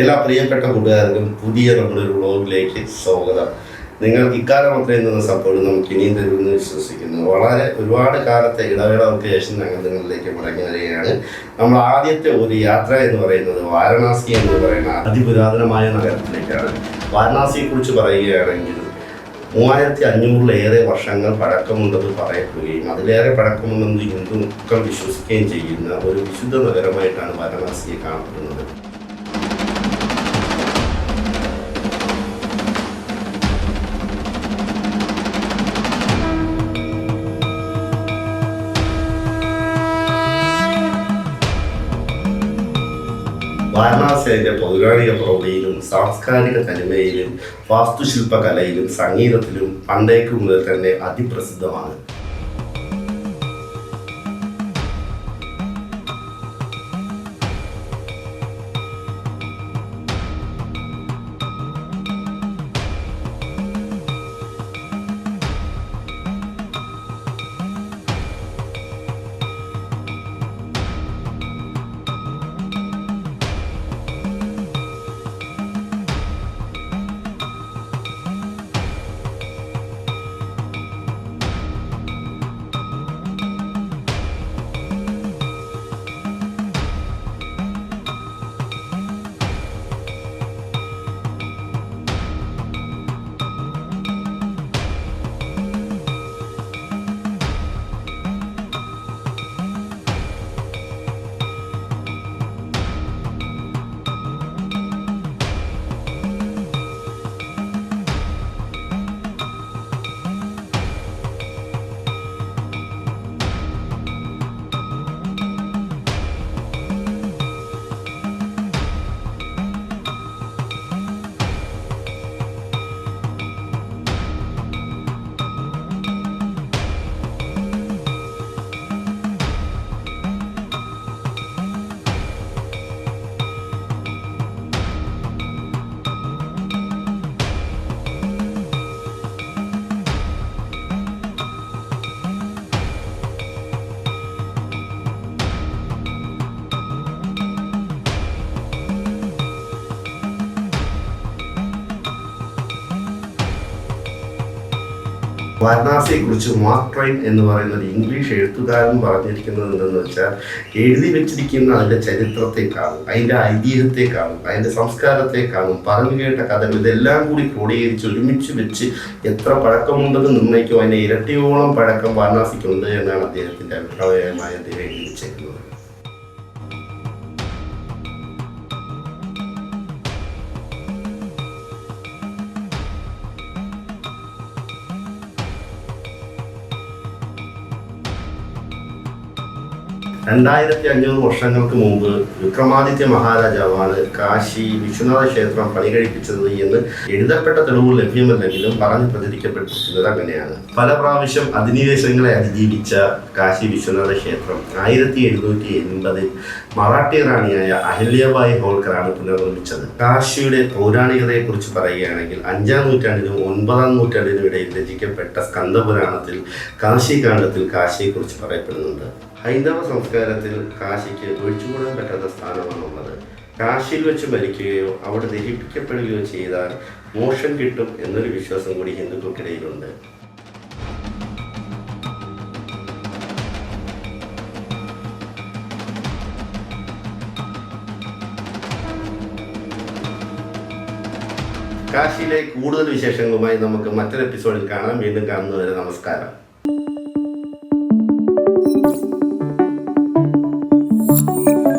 എല്ലാ പ്രിയപ്പെട്ട കൂട്ടുകാർക്കും പുതിയ നമ്മുടെ ഒരു വ്ളോഗിലേക്ക് സ്വാഗതം. നിങ്ങൾ ഇക്കാലം അത്രയും നിന്ന് സപ്പോർട്ട് നമുക്ക് ഇനിയും തരുമെന്ന് വിശ്വസിക്കുന്നു. ഒരുപാട് കാലത്തെ ഇടവേളകൾക്ക് ശേഷം ഞങ്ങൾ നിങ്ങളിലേക്ക് മടങ്ങി വരികയാണ്. നമ്മൾ ആദ്യത്തെ ഒരു യാത്ര എന്ന് പറയുന്നത് വാരണാസി എന്ന് പറയുന്ന അതിപുരാതനമായ നഗരത്തിലേക്കാണ്. വാരണാസിയെക്കുറിച്ച് പറയുകയാണെങ്കിൽ 3500-ലേറെ വർഷങ്ങൾ പഴക്കമുണ്ടെന്ന് പറയപ്പെടുകയും അതിലേറെ പഴക്കമുണ്ടെന്ന് ഹിന്ദുക്കൾ വിശ്വസിക്കുകയും ചെയ്യുന്ന ഒരു വിശുദ്ധ നഗരമായിട്ടാണ് വാരണാസിയെ കാണപ്പെടുന്നത്. വാരണാസി അതിൻ്റെ പൗരാണിക പ്രൗഢിയിലും സാംസ്കാരിക തനിമയിലും വാസ്തുശില്പകലയിലും സംഗീതത്തിലും പണ്ടേക്ക് മുതൽ തന്നെ അതിപ്രസിദ്ധമാണ്. വാരണാസിയെക്കുറിച്ച് മാർക്ക് ട്വൈൻ എന്ന് പറയുന്ന ഒരു ഇംഗ്ലീഷ് എഴുത്തുകാരൻ പറഞ്ഞിരിക്കുന്നത് എന്തെന്ന് വെച്ചാൽ, എഴുതി വെച്ചിരിക്കുന്ന അതിൻ്റെ ചരിത്രത്തെക്കാളും അതിൻ്റെ ഐതിഹ്യത്തെക്കാളും അതിൻ്റെ സംസ്കാരത്തെക്കാളും പറഞ്ഞു കേട്ട കഥകൾ ഇതെല്ലാം കൂടി ക്രോഡീകരിച്ച് ഒരുമിച്ച് വെച്ച് എത്ര പഴക്കമുണ്ടെന്ന് നിർണ്ണയിക്കും അതിൻ്റെ ഇരട്ടിയോളം പഴക്കം വാരണാസിക്കുണ്ട് എന്നാണ് അദ്ദേഹത്തിൻ്റെ അഭിപ്രായമായി അദ്ദേഹം എഴുതി വെച്ചേക്കുന്നത്. വർഷങ്ങൾക്ക് മുമ്പ് വിക്രമാദിത്യ മഹാരാജാവാണ് കാശി വിശ്വനാഥ ക്ഷേത്രം പണികഴിപ്പിച്ചത് എന്ന് എഴുതപ്പെട്ട തെളിവുകൾ ലഭ്യമല്ലെങ്കിലും പറഞ്ഞ് പ്രചരിക്കപ്പെട്ടിരിക്കുന്നത് അങ്ങനെയാണ്. പല പ്രാവശ്യം അധിനിവേശങ്ങളെ അതിജീവിച്ച കാശി വിശ്വനാഥ ക്ഷേത്രം 1780 മറാഠി റാണിയായ അഹല്യബായി ഹോൾക്കറാണ് പുനർനിർമ്മിച്ചത്. കാശിയുടെ പൗരാണികതയെക്കുറിച്ച് പറയുകയാണെങ്കിൽ 5-ാം നൂറ്റാണ്ടിനും 9-ാം നൂറ്റാണ്ടിനും ഇടയിൽ രചിക്കപ്പെട്ട സ്കന്ദപുരാണത്തിൽ കാശികാണ്ഡത്തിൽ കാശിയെക്കുറിച്ച് പറയപ്പെടുന്നുണ്ട്. ഹൈന്ദവ സംസ്കാരത്തിൽ കാശിക്ക് ഒഴിച്ചുകൂടാൻ പറ്റാത്ത സ്ഥാനമാണുള്ളത്. കാശിയിൽ വെച്ച് മരിക്കുകയോ അവിടെ ദഹിപ്പിക്കപ്പെടുകയോ ചെയ്താൽ മോക്ഷം കിട്ടും എന്നൊരു വിശ്വാസം കൂടി ഹിന്ദുക്കൾക്കിടയിലുണ്ട്. കാശിയിലെ കൂടുതൽ വിശേഷങ്ങളുമായി നമുക്ക് മറ്റൊരു എപ്പിസോഡിൽ കാണാം. വീണ്ടും കാണുന്നവരെ നമസ്കാരം.